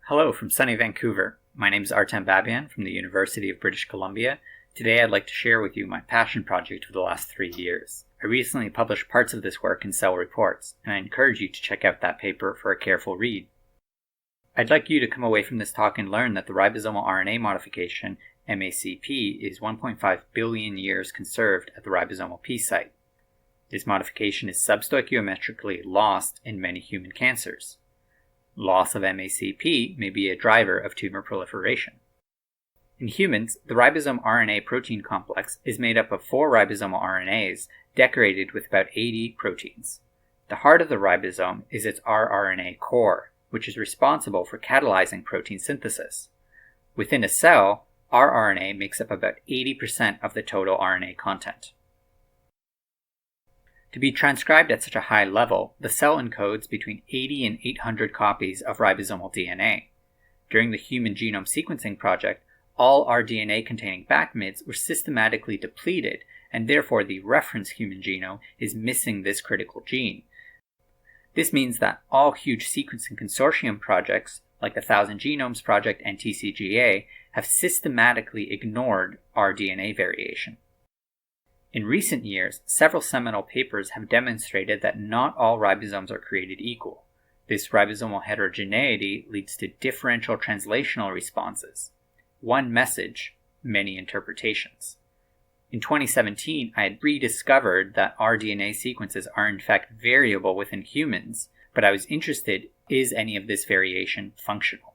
Hello from sunny Vancouver. My name is Artem Babaian from the University of British Columbia. Today I'd like to share with you my passion project for the last 3 years. I recently published parts of this work in Cell Reports, and I encourage you to check out that paper for a careful read. I'd like you to come away from this talk and learn that the ribosomal RNA modification, m1acp, is 1.5 billion years conserved at the ribosomal P site. This modification is substoichiometrically lost in many human cancers. Loss of m1acp may be a driver of tumor proliferation. In humans, the ribosome RNA protein complex is made up of 4 ribosomal RNAs decorated with about 80 proteins. The heart of the ribosome is its rRNA core, which is responsible for catalyzing protein synthesis. Within a cell, rRNA makes up about 80% of the total RNA content. To be transcribed at such a high level, the cell encodes between 80 and 800 copies of ribosomal DNA. During the Human Genome Sequencing project, all rDNA containing backmids were systematically depleted, and therefore the reference human genome is missing this critical gene. This means that all huge sequencing consortium projects, like the 1000 Genomes Project and TCGA, have systematically ignored rDNA variation. In recent years, several seminal papers have demonstrated that not all ribosomes are created equal. This ribosomal heterogeneity leads to differential translational responses. One message, many interpretations. In 2017, I had rediscovered that rDNA sequences are in fact variable within humans, but I was interested, is any of this variation functional?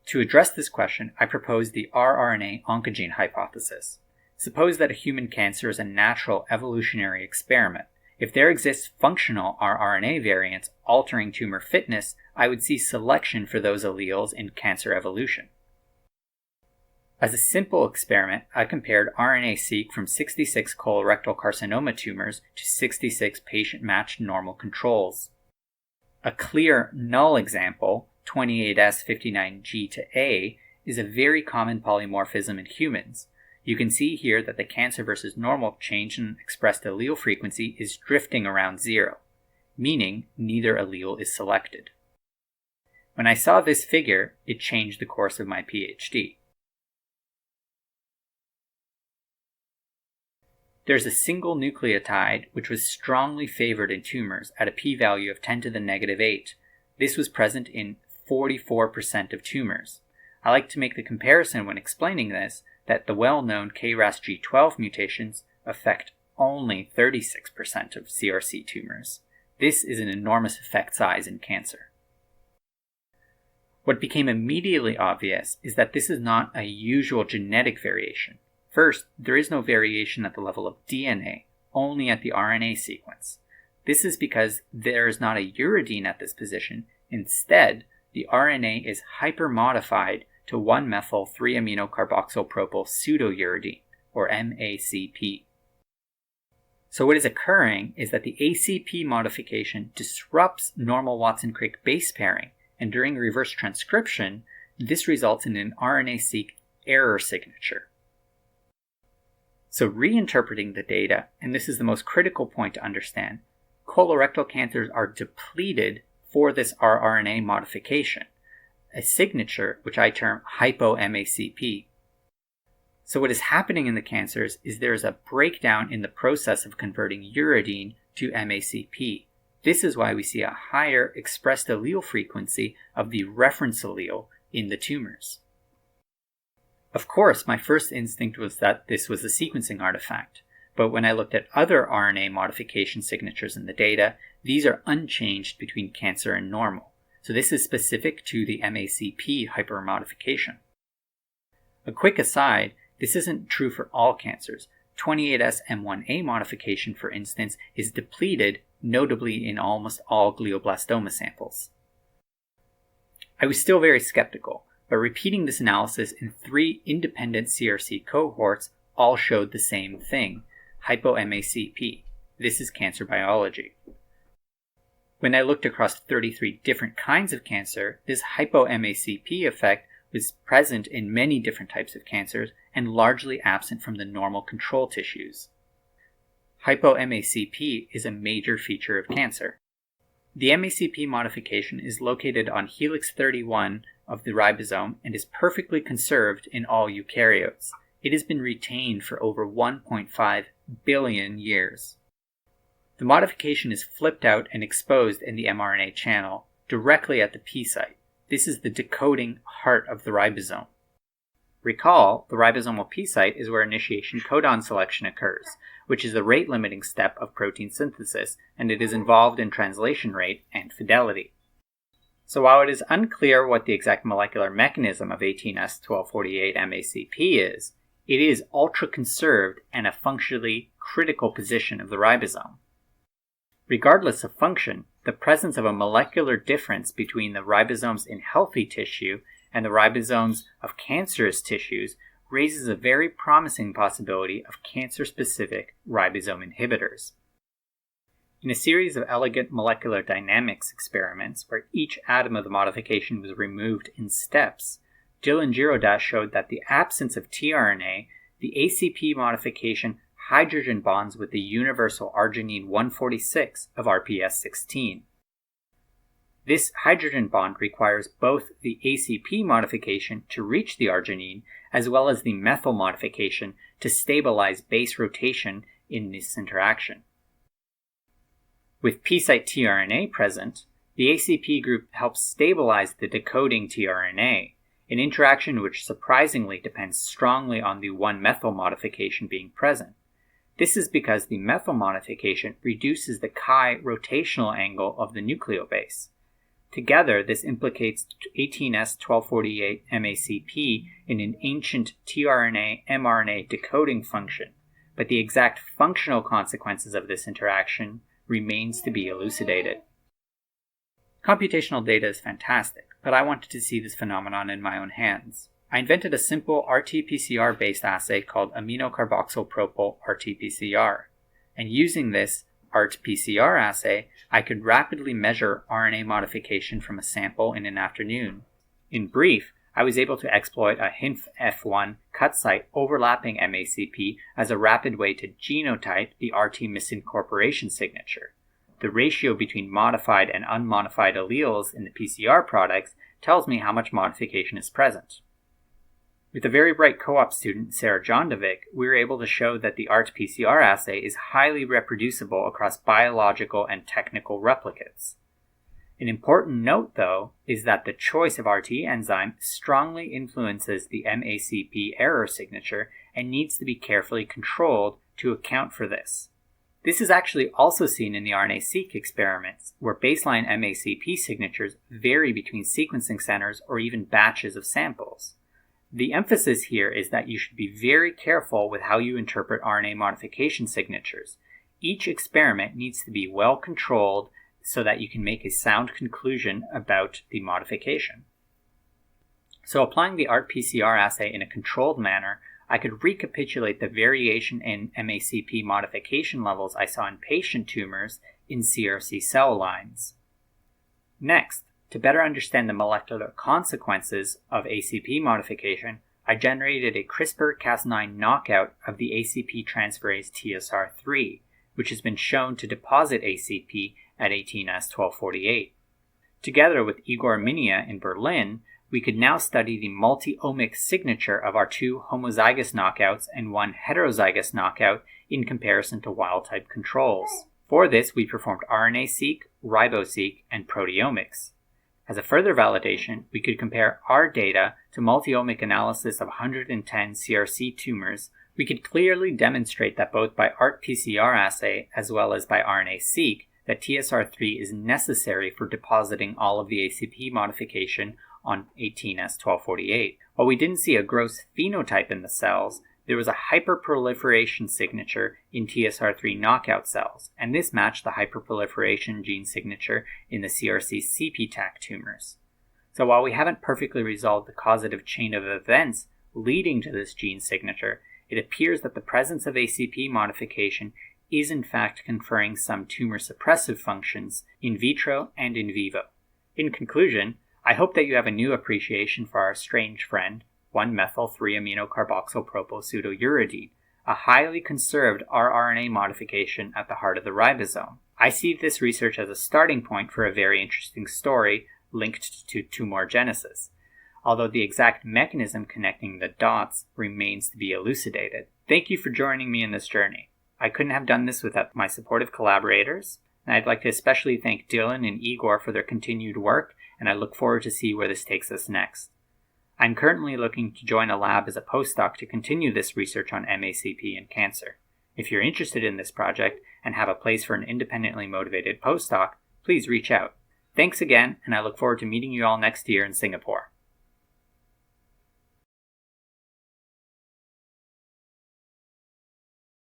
To address this question, I proposed the rRNA Oncogene Hypothesis. Suppose that a human cancer is a natural evolutionary experiment. If there exists functional rRNA variants altering tumor fitness, I would see selection for those alleles in cancer evolution. As a simple experiment, I compared RNA-seq from 66 colorectal carcinoma tumors to 66 patient-matched normal controls. A clear null example, 28S59G-A, is a very common polymorphism in humans. You can see here that the cancer versus normal change in expressed allele frequency is drifting around 0, meaning neither allele is selected. When I saw this figure, it changed the course of my Ph.D. There's a single nucleotide which was strongly favored in tumors at a p-value of 10 to the negative 8. This was present in 44% of tumors. I like to make the comparison when explaining this that the well-known KRAS G12 mutations affect only 36% of CRC tumors. This is an enormous effect size in cancer. What became immediately obvious is that this is not a usual genetic variation. First, there is no variation at the level of DNA, only at the RNA sequence. This is because there is not a uridine at this position. Instead, the RNA is hypermodified to 1-methyl-3-aminocarboxylpropyl pseudouridine, or m1acp. So what is occurring is that the ACP modification disrupts normal Watson-Crick base pairing, and during reverse transcription, this results in an RNA-seq error signature. So reinterpreting the data, and this is the most critical point to understand, colorectal cancers are depleted for this rRNA modification, a signature which I term hypo-macp. So what is happening in the cancers is there is a breakdown in the process of converting uridine to m1acp. This is why we see a higher expressed allele frequency of the reference allele in the tumors. Of course, my first instinct was that this was a sequencing artifact, but when I looked at other RNA modification signatures in the data, these are unchanged between cancer and normal. So this is specific to the m1acp hypermodification. A quick aside, this isn't true for all cancers. 28S-M1A modification, for instance, is depleted, notably in almost all glioblastoma samples. I was still very skeptical, but repeating this analysis in 3 independent CRC cohorts all showed the same thing, hypo-macp. This is cancer biology. When I looked across 33 different kinds of cancer, this hypo-macp effect was present in many different types of cancers and largely absent from the normal control tissues. Hypo-macp is a major feature of cancer. The MACP modification is located on helix 31 of the ribosome and is perfectly conserved in all eukaryotes. It has been retained for over 1.5 billion years. The modification is flipped out and exposed in the mRNA channel, directly at the P site. This is the decoding heart of the ribosome. Recall, the ribosomal P site is where initiation codon selection occurs, which is the rate-limiting step of protein synthesis, and it is involved in translation rate and fidelity. So while it is unclear what the exact molecular mechanism of 18S1248 MACP is, it is ultra-conserved and a functionally critical position of the ribosome. Regardless of function, the presence of a molecular difference between the ribosomes in healthy tissue and the ribosomes of cancerous tissues raises a very promising possibility of cancer-specific ribosome inhibitors. In a series of elegant molecular dynamics experiments where each atom of the modification was removed in steps, Jill and Girodas showed that the absence of tRNA, the ACP modification hydrogen bonds with the universal arginine 146 of RPS16. This hydrogen bond requires both the ACP modification to reach the arginine as well as the methyl modification to stabilize base rotation in this interaction. With P site tRNA present, the ACP group helps stabilize the decoding tRNA, an interaction which surprisingly depends strongly on the 1-methyl modification being present. This is because the methyl modification reduces the chi rotational angle of the nucleobase. Together, this implicates 18S1248 MACP in an ancient tRNA-mRNA decoding function, but the exact functional consequences of this interaction remains to be elucidated. Computational data is fantastic, but I wanted to see this phenomenon in my own hands. I invented a simple RT-PCR-based assay called aminocarboxyl-propyl RT-PCR, and using this RT-PCR assay, I could rapidly measure RNA modification from a sample in an afternoon. In brief, I was able to exploit a HINF-F1 cut site overlapping MACP as a rapid way to genotype the RT misincorporation signature. The ratio between modified and unmodified alleles in the PCR products tells me how much modification is present. With a very bright co-op student, Sarah Jondovic, we were able to show that the RT-PCR assay is highly reproducible across biological and technical replicates. An important note, though, is that the choice of RT enzyme strongly influences the MACP error signature and needs to be carefully controlled to account for this. This is actually also seen in the RNA-seq experiments, where baseline MACP signatures vary between sequencing centers or even batches of samples. The emphasis here is that you should be very careful with how you interpret RNA modification signatures. Each experiment needs to be well controlled so that you can make a sound conclusion about the modification. So applying the RT-PCR assay in a controlled manner, I could recapitulate the variation in MACP modification levels I saw in patient tumors in CRC cell lines. Next, to better understand the molecular consequences of ACP modification, I generated a CRISPR-Cas9 knockout of the ACP transferase TSR3, which has been shown to deposit ACP at 18S1248. Together with Igor Minia in Berlin, we could now study the multi-omics signature of our 2 homozygous knockouts and 1 heterozygous knockout in comparison to wild-type controls. For this, we performed RNA-seq, ribo-seq, and proteomics. As a further validation, we could compare our data to multi-omic analysis of 110 CRC tumors. We could clearly demonstrate that both by RT-PCR assay as well as by RNA-seq, that TSR3 is necessary for depositing all of the ACP modification on 18S1248. While we didn't see a gross phenotype in the cells, there was a hyperproliferation signature in TSR3 knockout cells, and this matched the hyperproliferation gene signature in the CRC CPTAC tumors. So while we haven't perfectly resolved the causative chain of events leading to this gene signature, it appears that the presence of ACP modification is in fact conferring some tumor suppressive functions in vitro and in vivo. In conclusion, I hope that you have a new appreciation for our strange friend, 1-methyl-3-aminocarboxyl-propyl pseudouridine, a highly conserved rRNA modification at the heart of the ribosome. I see this research as a starting point for a very interesting story linked to tumorigenesis, although the exact mechanism connecting the dots remains to be elucidated. Thank you for joining me in this journey. I couldn't have done this without my supportive collaborators, and I'd like to especially thank Dylan and Igor for their continued work, and I look forward to see where this takes us next. I'm currently looking to join a lab as a postdoc to continue this research on MACP and cancer. If you're interested in this project and have a place for an independently motivated postdoc, please reach out. Thanks again, and I look forward to meeting you all next year in Singapore.